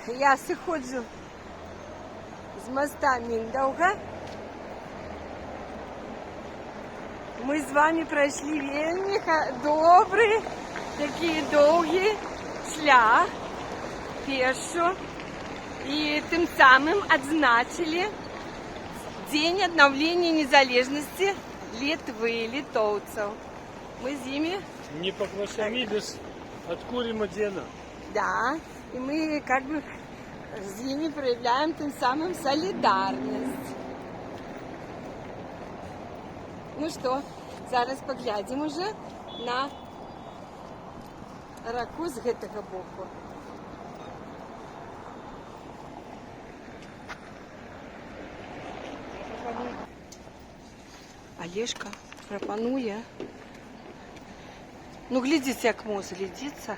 Я сходжу з моста Міндауга. Ми з вами пройшли вельми добрий, такий довгий шлях пешо. И тем самым отзначили День обновления незалежности Литвы, литовцев. Мы с ними... Не поклашамидес, откурим одена. Да, и мы как бы с ними проявляем тем самым солидарность. Ну что, зараз поглядим уже на раку з гэтага боку. Олежка прапануе. Ну, глядите, як мост глядится.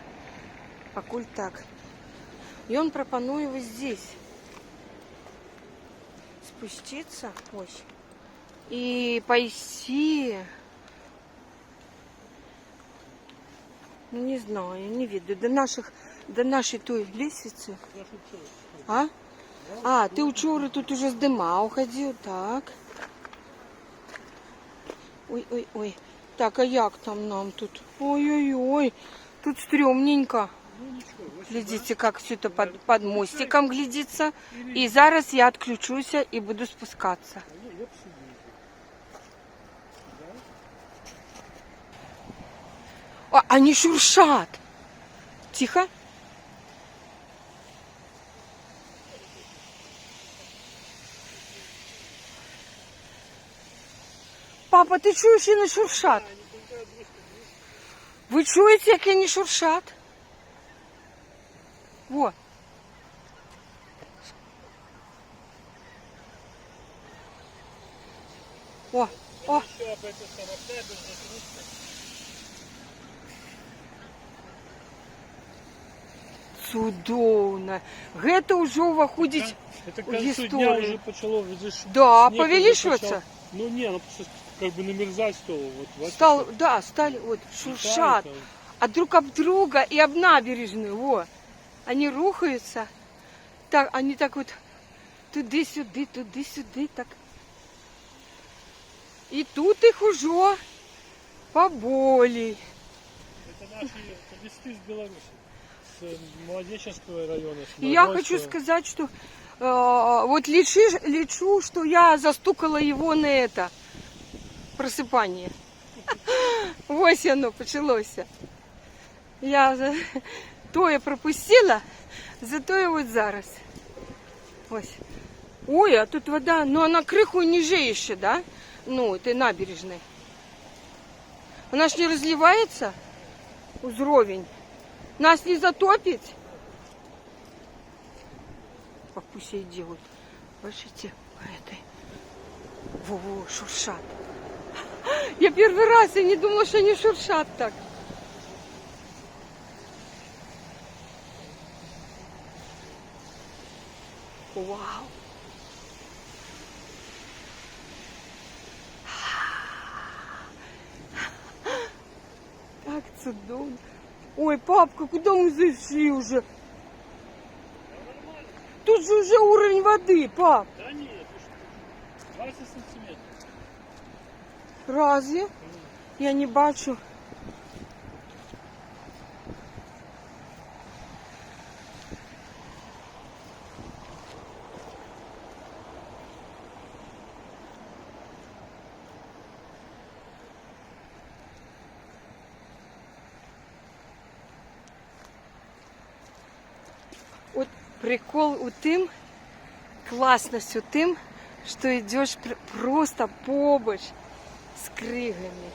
Покуль так. И он прапануе вот здесь спуститься. Ой. И пойти. Ну, не знаю, не видно. До нашей той лестницы. А? А, ты учора тут уже с дыма уходил, так. Ой-ой-ой. Так, а як там нам тут? Ой-ой-ой. Тут стрёмненько. Глядите, как все это под мостиком глядится. И зараз я отключусь и буду спускаться. А, они шуршат. Тихо. Папа, ти чуєш, вони шуршат? Ви чуєте, як вони шуршат? Во. О, о. Цудоўна. Гэта ўжо ўваходзіць у гісторыю. Да, павялічвацца. Ну не, ну просто как бы намерзать стало. Да, стали, вот, шуршат. А друг об друга и об набережную, во. Они рухаются. Так, они так вот туды-сюды, так. И тут их уже поболей. Это наши туристы из Беларуси, с Молодеченского района. И я хочу сказать, что вот лечу, что я застукала его на это просыпание. Вот оно почалось. Я то я пропустила, зато и вот зараз. Ось. Ой, а тут вода, но она крыху ниже еще, да? Ну, этой набережной. Она ж не разливается, узровень. Нас не затопит. Как пусть и делают. Слышите, по этой. Во-во, шуршат. Я первый раз, я не думала, что они шуршат так. Вау. Так чудовно. Ой, папка, куда мы зашли уже? Тут же уже уровень воды, пап. Да нет, 20 сантиметров. Разве? Я не бачу. Вот прикол у тым, классность у тым, что идешь просто побач с кригами.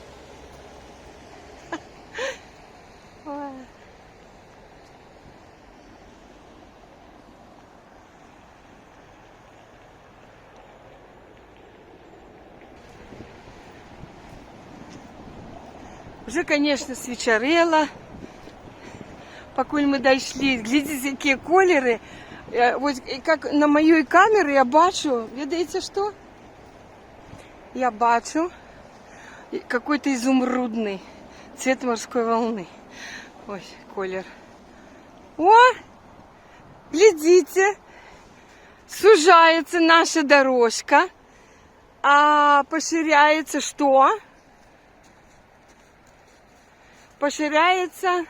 Уже, конечно, свечарело. Покуль мы дошли, глядите, какие колеры. Вот как на моей камере я бачу, видите что? Я бачу какой-то изумрудный цвет морской волны. Ой, колер. О! глядите, сужается наша дорожка, а поширяется что? Поширяется...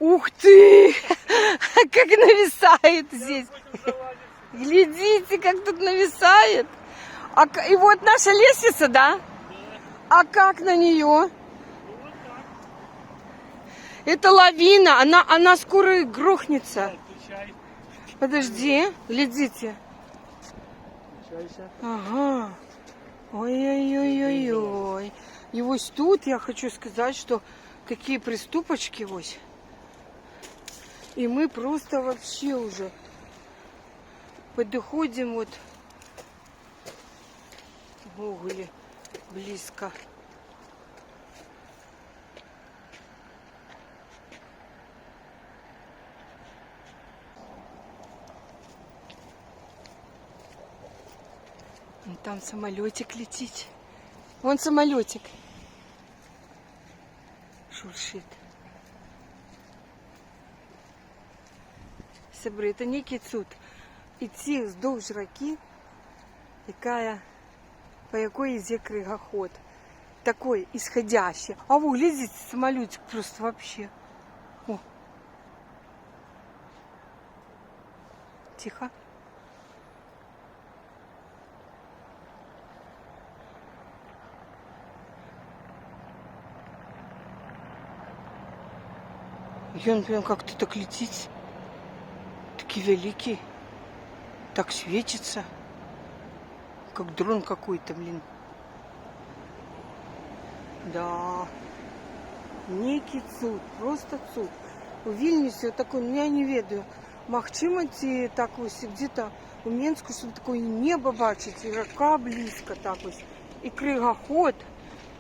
Ух ты! Как нависает здесь! Глядите, как тут нависает! И вот наша лестница, да? А как на нее? Это лавина, она скоро грохнется. Подожди, глядите. Ага. Ой-ой-ой-ой-ой. И вот тут я хочу сказать, что такие приступочки вот. И мы просто вообще уже подходим вот к Гоголю близко. И там самолетик летит. Вон самолетик. Шуршит. Сябри, это некий цуд. Идти вздовж раки, по якой йде кригоход. Такой исходящий. А вы глядите, самолетик просто вообще. О. Тихо. И он прям как-то так летит. Такий великий. Так светится. Как дрон какой-то, блин. Да. Некий цуд. Просто цуд. У Вильнюсе вот такой, я не ведаю. Магчыма ці так ось где-то у Менску, щоб такое небо бачить, і рака близько так ось. І кригоход,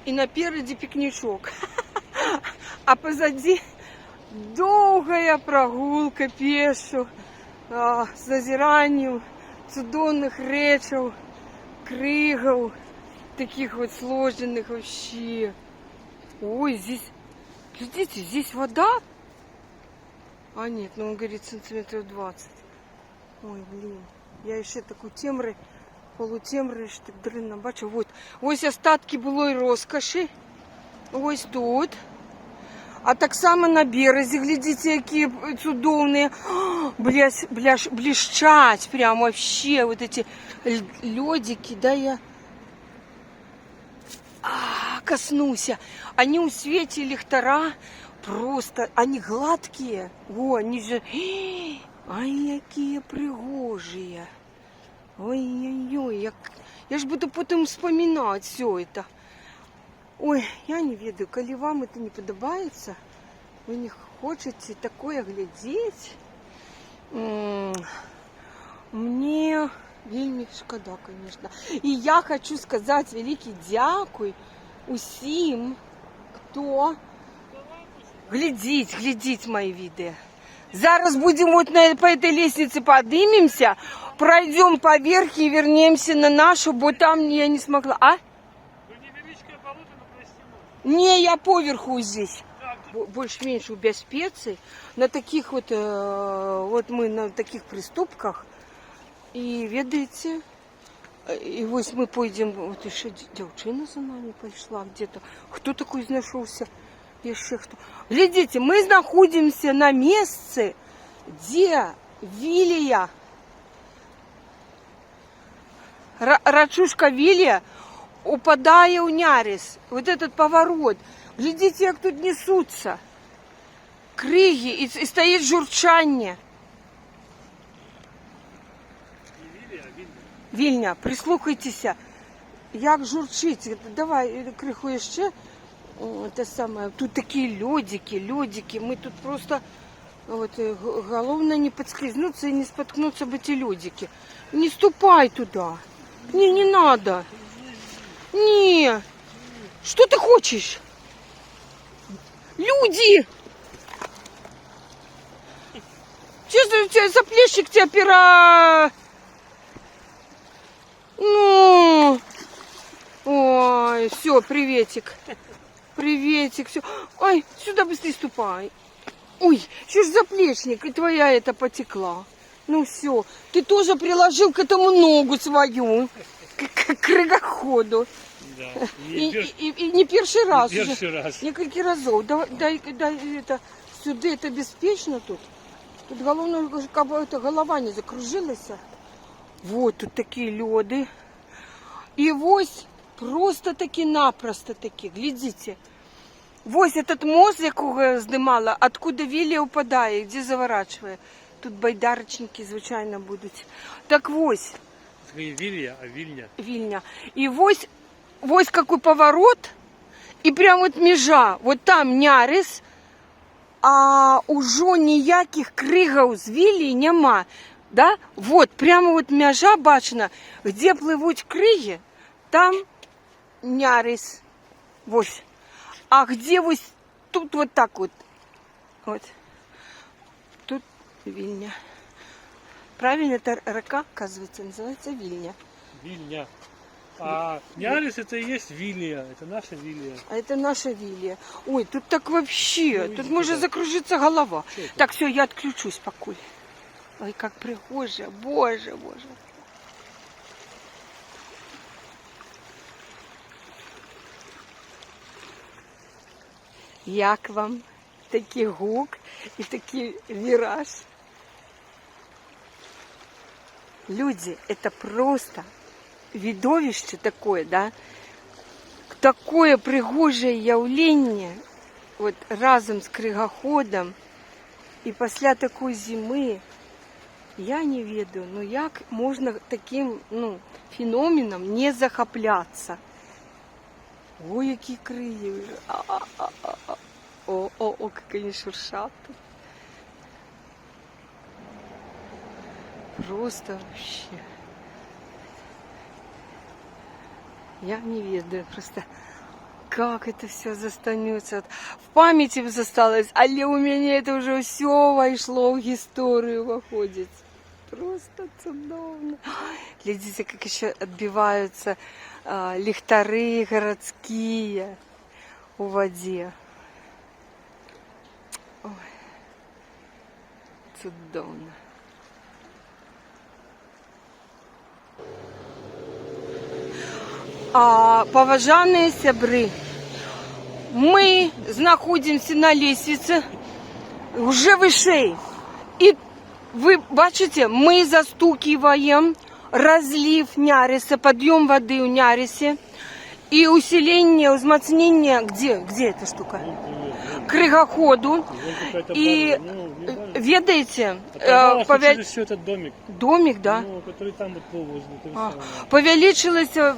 і напереді пікнічок. А позади довгая прогулка пешу з зазіранням цудовних речаў, кригаў, таких вот сложенных вообще. Ой, здесь, глядите, здесь вода. А нет, ну он говорит сантиметров 20. Ой, блин, я ще таку темри, полутемри, що так дринно бачу. Вот, ось остатки былої розкоші. Ось тут. А так само на березі, глядите, які чудовні. Блещать прям вообще вот эти лёдики, да, я коснуся. Они у свете ліхтара просто, они гладкие. О, они же, ай, какие пригожие. Ой-ой-ой, я ж буду потом вспоминать все это. Ой, я не ведаю, коли вам это не подобається, вы не хочете такое глядеть, мне вельми шкода, конечно. И я хочу сказать великий дякуй усім, хто глядіть мои виды. Зараз будем вот по этой лестнице поднимемся, пройдем поверх и вернемся на нашу, бо там я не смогла. А? Не, я поверху здесь. Больше-меньше без специй. На таких вот мы на таких приступках. И ведаете, и вот мы пойдем, вот еще девчина за нами пошла где-то. Кто такой знайшовся? Еще кто? Глядите, мы находимся на месте, где Вилия, рачушка Вилия, упадая у Нярис. Вот этот поворот. Глядите, как тут несутся криги и стоит журчание. Вільня, прислухайтеся, як журчить. Давай криху ще. Те саме. Тут такі льодики. Мы тут просто вот, головне не подскользнуться и не споткнуться об эти льодики. Не ступай туда. Не надо. Не. Что ты хочешь? Люди! Че за заплещик тебя пера? Ну, ой, все, приветик, все. Ой, сюда быстрее ступай. Ой, что ж заплечник, и твоя это потекла. Ну все, ты тоже приложил к этому ногу свою, к крыгоходу. Да. И не первый раз уже. Перший раз. Несколько разов. Дай это сюда, это беспечно тут. Тут головне, как бы это голова не закружилась. Вот тут такие лёды. И вось просто таки напросто таки, глядите. Вось этот мост, якого здимала, откуда Вілія упадає, де заворачує. Тут байдарочники, звичайно, будуть. Так вось. Не Вилья, а Вильня. Вильня. И вось какой поворот, и прям вот межа, вот там Нярис, а уже ніяких кригаў з Вілії нема. Да? Вот, прямо вот межа бачна, где плывут криги, там Нярис. Вось. А где вот тут вот так вот. Вот. Тут Вильня. Правильно, это река, оказывается, называется Вильня. Вильня. А Нярис это и есть Вилья. Это наша Вилья. А это наша Вилья. Ой, тут так вообще. Ну, Тут может закружиться голова. Что это? Так, все, я отключусь покуль. Ой, как прихожая. Боже, боже. Як вам такий гук и такий вираж? Люди, это просто видовище такое, да? Такое пригожее явление, вот разом с крыгоходом, и после такой зимы, я не ведаю, ну як можно таким, ну, феноменом не захопляться. Ой, какие крылья уже. О, как они шуршат тут. Просто вообще. Я не ведаю просто, как это все застанется. В памяти засталось, але у меня это уже все вошло в историю, выходит. Просто чудовно. Глядите, как еще отбиваются ліхтари городские у воде. Ой, чудовно. Поважаныя сябры, мы знаходимся на лестнице уже вышэй. И вы бачите, мы застукиваем разлив Няриса, подъем воды у Нярисе и усиление, узмацнение, где эта штука? Крыгоходу. И ведаете, через все этот домик. Домик, да? Ну, который там вот был возле. Павялічылася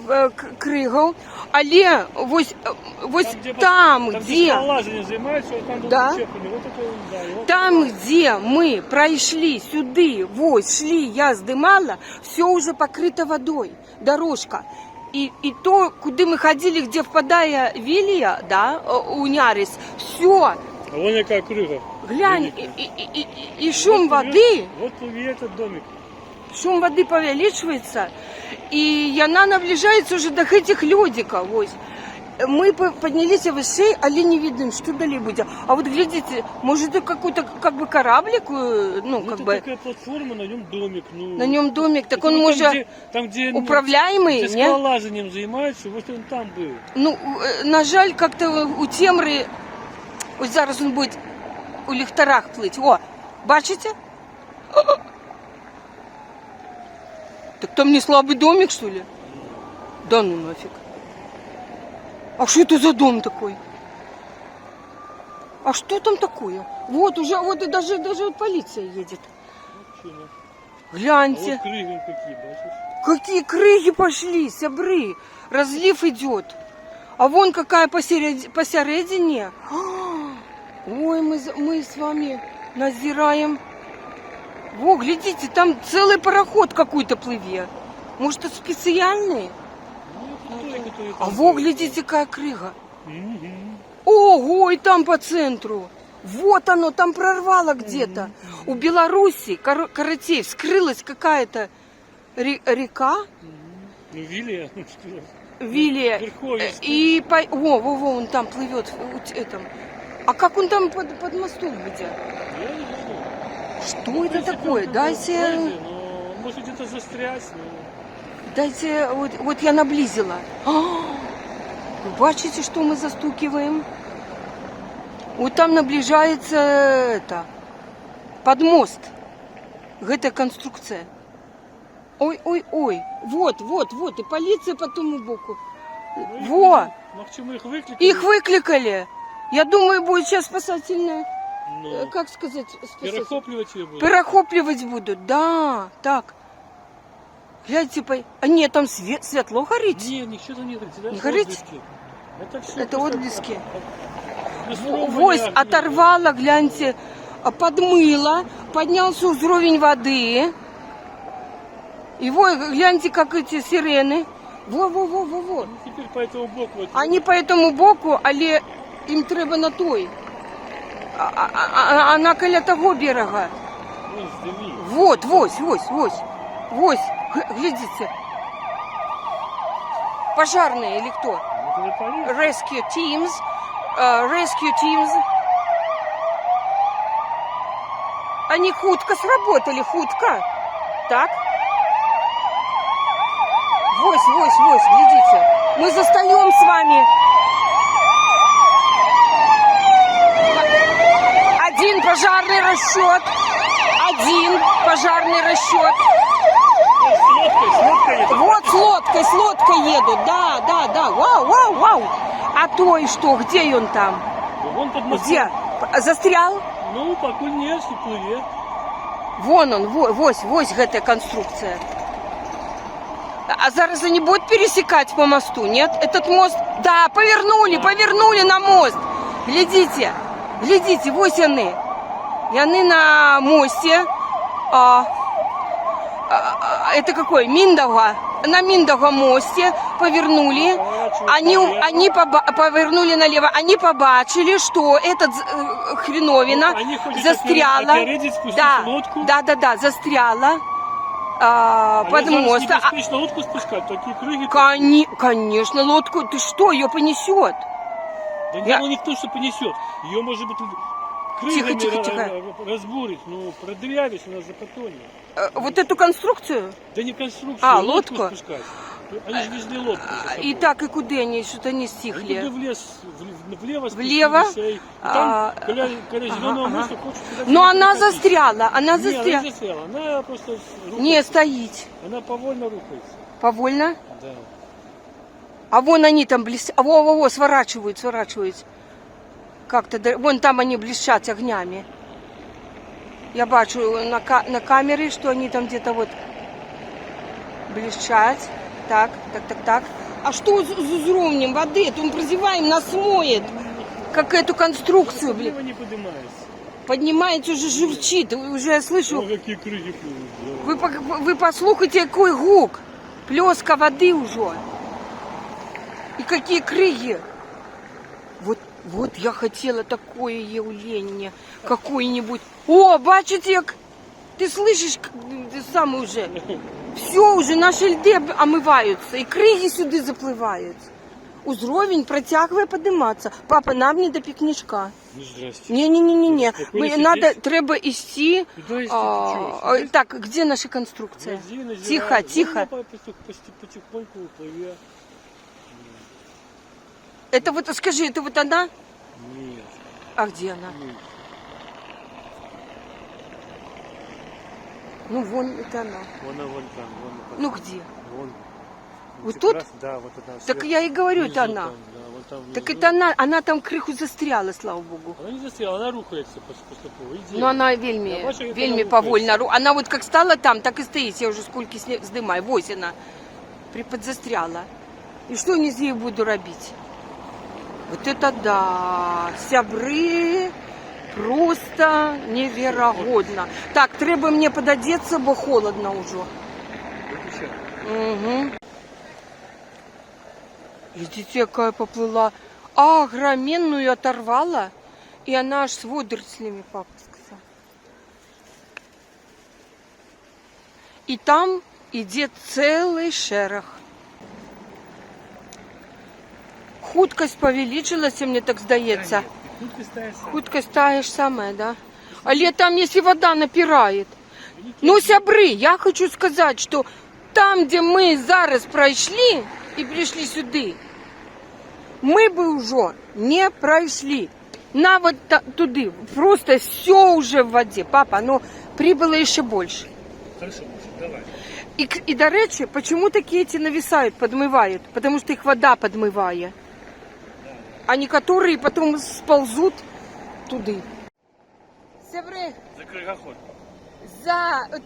крыгаў, але вось там, где занимаются, вот там да? вот такой, да, вот там, где мы пройшли сюды, вось шли, я здымала, все уже покрыто водой, дорожка. И то, куда мы ходили, где впадая Вілія, да, у Нярис, все. А вон какая крыга. Глянь, и шум воды. Вот плывет этот домик. Шум воды павялічваецца, и она наближается уже до этих лёдиков. Вось. Мы поднялись вышэй, але не видим, что далее будет. А вот глядите, может это какой-то как бы кораблик, ну как это бы. Такая платформа, на нем домик. Ну, На нем домик, так это он вот может где управляемый, где не? скалолазанием занимается, вот он там был. Ну, на жаль, как-то у Темры, вот зараз он будет у ліхтарах плыть. О, бачите? Так там не слабый домик, что ли? Да ну нафиг. А что это за дом такой? А что там такое? Вот уже, вот и даже вот полиция едет. Вообще, а Гляньте. вот крыги какие, бачишь? Какие крыги пошли, сябры. Разлив идет. А вон какая посередине. Ой, мы с вами назираем. Во, глядите, там целый пароход какой-то плыве. Может, это специальный? А во, глядите, какая крыга. Ого, и там по центру. Вот оно, там прорвало где-то. У Беларуси, короче, вскрылась какая-то река. Ну, Вилия. Вилия. Верховье. И во, он там плывет в этом. А как он там под мостом будет? Я не знаю. Что В это принципе, такое? он Дайте, пройдет, но он может где-то застрять. дайте, вот я наблизила. Вы бачите, что мы застукиваем? Вот там наближается это, под мост. Гэта конструкция. Ой. Вот. И полиция по тому боку. Во! Ну, к чему их выкликали? Их выкликали. Я думаю, будет сейчас спасательная, Ну, как сказать, перехопливать ее будут. перехопливать будут. Да, так. Гляньте, а нет, там светло горит. Не, ничего там нет. Это Не горит? отблески. Это все. Это отблески. Вось Вось оторвала, гляньте, подмыла, поднялся уровень воды. И вот, гляньте, как эти сирены. Во. Теперь по этому боку. Вот, Они по этому боку, але им треба на той. А на каля того берега. вон сдеми. Вот, вось. Глядите. Пожарные или кто? Вот это полиция. Rescue teams. Они хутко сработали, хутко. Так? Вось, глядите. Мы застаем с вами. Один пожарный расчет. С лодкой едет. Вот с лодкой едут. Да. Вау. А той что? Где он там? Вон под мостом. Где? Застрял? Ну, покуль нет, и плывет. Вон он, вось гэтая конструкция. А зараз они будут пересекать по мосту, нет? Этот мост, да, повернули на мост. Глядите, вось яны. Яны на мосте. Это какой? Миндага. На Миндага мосте повернули. Они повернули налево. Они побачили, что этот хреновина Они хотят застряла. опередить, спустить лодку. Да, застряла под мост. Беспечно лодку спускать, такие крыги. Конечно, лодку. Ты что, ее понесет? Да дело не в том, что понесет. Ее, может быть, крыльями Тихо. разбурить, но продырявить она запотонет. Вот эту конструкцию? Да не конструкцию, лодку? спускать. Они же везли лодку. за собой. И так, и куда они что-то не Они туда стихли. в лес, влево Влево? спустились, и там, когда зеленого ага. моста хочешь сюда Но она перекатить. застряла, Не, она не застряла, она просто рухается. Не, стоит. Она повольно рухается. Повольно. Да. А вон они там блестят. Во, сворачивают. Как-то, вон там они блестят огнями. Я бачу на камере, что они там где-то вот блещат. Так. А что с уровнем воды? Это он прозеваем, нас смоет. Как эту конструкцию, Влево не поднимается. Поднимается, уже журчит. Уже я слышу. О, какие крыги плывут. Вы послухайте, какой гук. Плеска воды уже. И какие крыги. Вот я хотела такое явление. Какое-нибудь. О, бачите, як... Ты слышишь, ты сам уже. Все, уже наши льды омываются. И крыги сюда заплывают. Узровень протягиває подниматься. Папа, нам не до пикничка. Ну, здрасте. Не. Спокойно Надо, сидеть? треба идти. Куда идти? Ты чего? Так, где наша конструкция? Тихо. Потихоньку плывя. Это вот, скажи, это вот она? Нет. А где она? Нет. Ну, вон, это она. Вон там. Ну, где? Вон. Вот Как тут? раз, да, вот она. Так сверху, я и говорю, внизу это она. там, да, вон там Так внизу. это она там крыху застряла, слава богу. Она не застряла, она рухается поступово. Иди. Но она Я вельми бачу, як вельми вона повольно. рухається. Она вот как стала там, так и стоит. Я уже сколько снимаю. Вось она. Приподзастряла. И что не здесь буду робить? Вот это да. Сябры. Просто невероятно. Так, треба мне пододеться, бо холодно уже. Выключай. Угу. Видите, какая поплыла. Огроменную оторвала. И она аж с водорослями, папа сказал. И там идет целый шерах. Хуткость повеличилась, мне так здається. Худкость тая сама. Худкость тая ж самая, да? Але там, если вода напирает. Великий Ну, сябры, я хочу сказать, что там, где мы зараз пройшли и пришли сюда, мы бы уже не прошли. На вот туды. Просто все уже в воде. Папа, но прибыло еще больше. Хорошо, Маша, давай. И до речи, почему такие эти нависают, подмывают? Потому что их вода подмывает. А некоторые потом сползут туды. Сябры, За кригоход.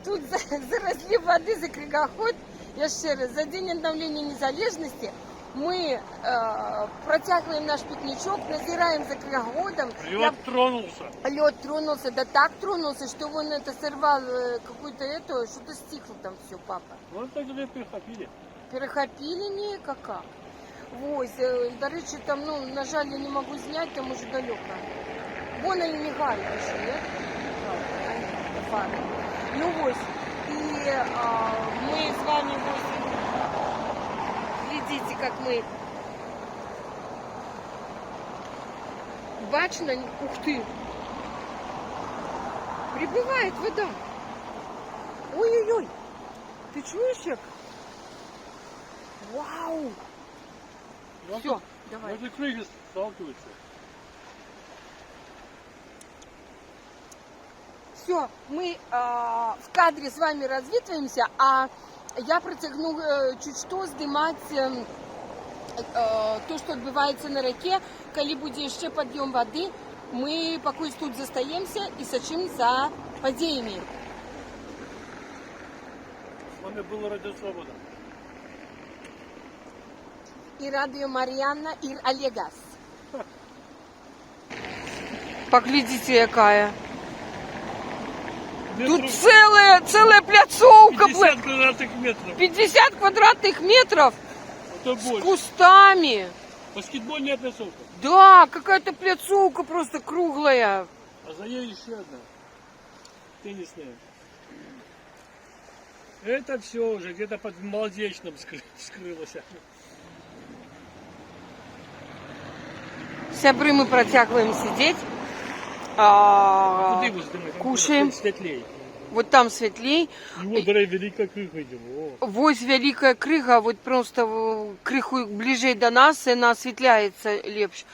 тут за разлив воды, за кригоход, я ще раз, за День обновления незалежности мы протягиваем наш пикничок, назираем за кригоходом. Лед тронулся. Лед тронулся, да так тронулся, что он это сорвал какую-то эту, что-то стихло там все, папа. Ну, так же перехопили. Перехопили никак. Ось, до речі, там, ну, на жаль, я не можу зняти, там уже далеко. Вон они мигают еще, нет? Фары. Ну, ось, и мы с вами, ось, глядите, как мы... Бачно, ух ты, прибывает вода. Ой-ой-ой, ты чуешь, як? Вау! Все, давай. Возле криги сталкиваются. Все, мы в кадре с вами развитываемся, а я протягну чуть что здымать то, что отбывается на реке, коли буде ще подъем воды, мы пока тут застаемся и сочим за подеями. С вами был Радио Свобода. И радио Марьяна, и Олегас. Поглядите, какая. Тут целая пляцовка. 50 квадратных метров. 50 квадратных метров Это с больше. кустами. Баскетбольная пляцовка. Да, какая-то пляцовка просто круглая. А за ней еще одна. Теннисная. Это все уже где-то под Молодечным скрылось. Сябры, мы протягиваем сидеть. Куда его сдымать? Кушаем. Светлей. Вот там светлей. И вот, дорогая, великая крыха идем. О. Вось великая крыга, вот просто крыху ближе до нас, и она осветляется лепш.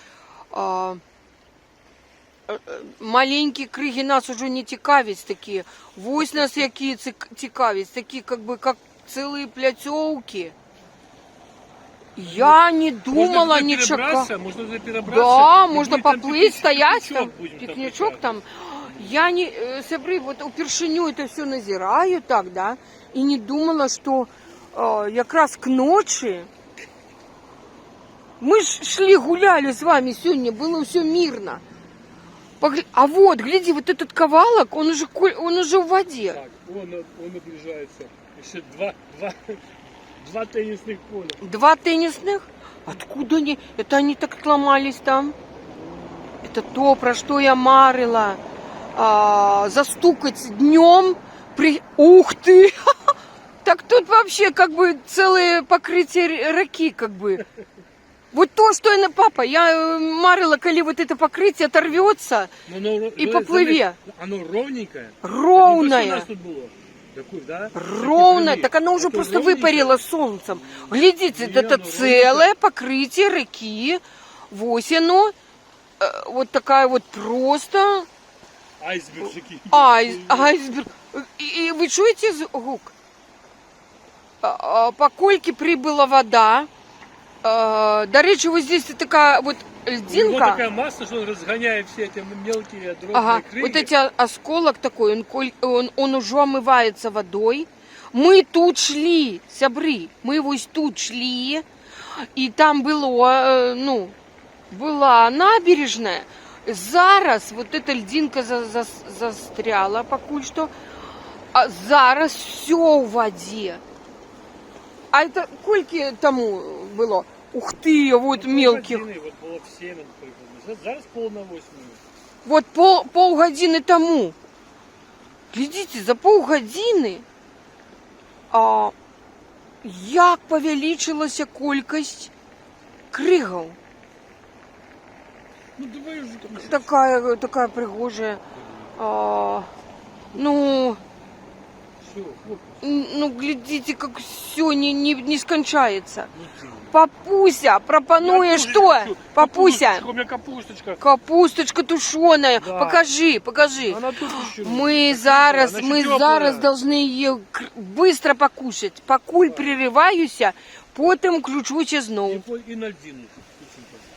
Маленькие криги нас уже не цікавить такие. Вось нас які цікавить, такие как целые пляцовки. Я не думала, не чекала. Можно туда перебраться. Да, и можно будет там поплыть, стоять там, будем пикничок там. там. Я не, сябры, вот у першиню это все назираю так, да, и не думала, что якраз к ночи мы ж шли, гуляли с вами сегодня, было все мирно. А вот, гляди, вот этот ковалок, он уже в воде. Так, он наближается. Еще два теннисных поля. 2 теннисных? Откуда они? Это они так сломались там? Это то, про что я марила. Застукать днем. Ух ты! Так тут вообще как бы целое покрытие реки как бы. Вот то, что я папа, я марила, коли вот это покрытие оторвется и поплыве. Оно ровненькое. Ровное. Не то, что у нас тут было. Такой, да? Ровное, так оно уже Это просто ровненькое. выпарило солнцем. Глядите, Не, это оно целое покрытие реки. Вось оно. Вот такая вот просто Айсберг такие. айсберг. И вы чуете звук? По кольке прибыла вода. До речи, вот здесь такая вот У него льдинка. такая масса, что он разгоняет все эти мелкие дробные Ага, крылья. вот эти осколок такой, он уже омывается водой. Мы тут шли, сябры, мы вот тут шли, и там было, ну, была набережная. Зараз вот эта льдинка застряла покуль что, а зараз все в воде. А это кольки тому было? Ух ты, вот мелких. Вот было в 7, зараз полна 8. Вот полгодини тому. Глядите, за полгодини як повеличилася колькость кригаў. Ну давай уже как Такая пригожая. Ну, все, хлоп. ну, глядите, как все не скончается. Ну, ты. Папуся пропонує Я что? тоже хочу. Папуся, У меня капусточка. капусточка тушеная. Да. Покажи. Она тут еще. Мы зараз должны ее быстро покушать. Покуль прерываюся, потом включуся знову. И на льдину.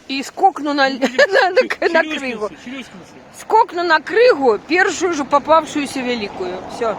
І скокну на кригу. Челюскинцы. Скокну на кригу, першую же попавшуюся великую. Все.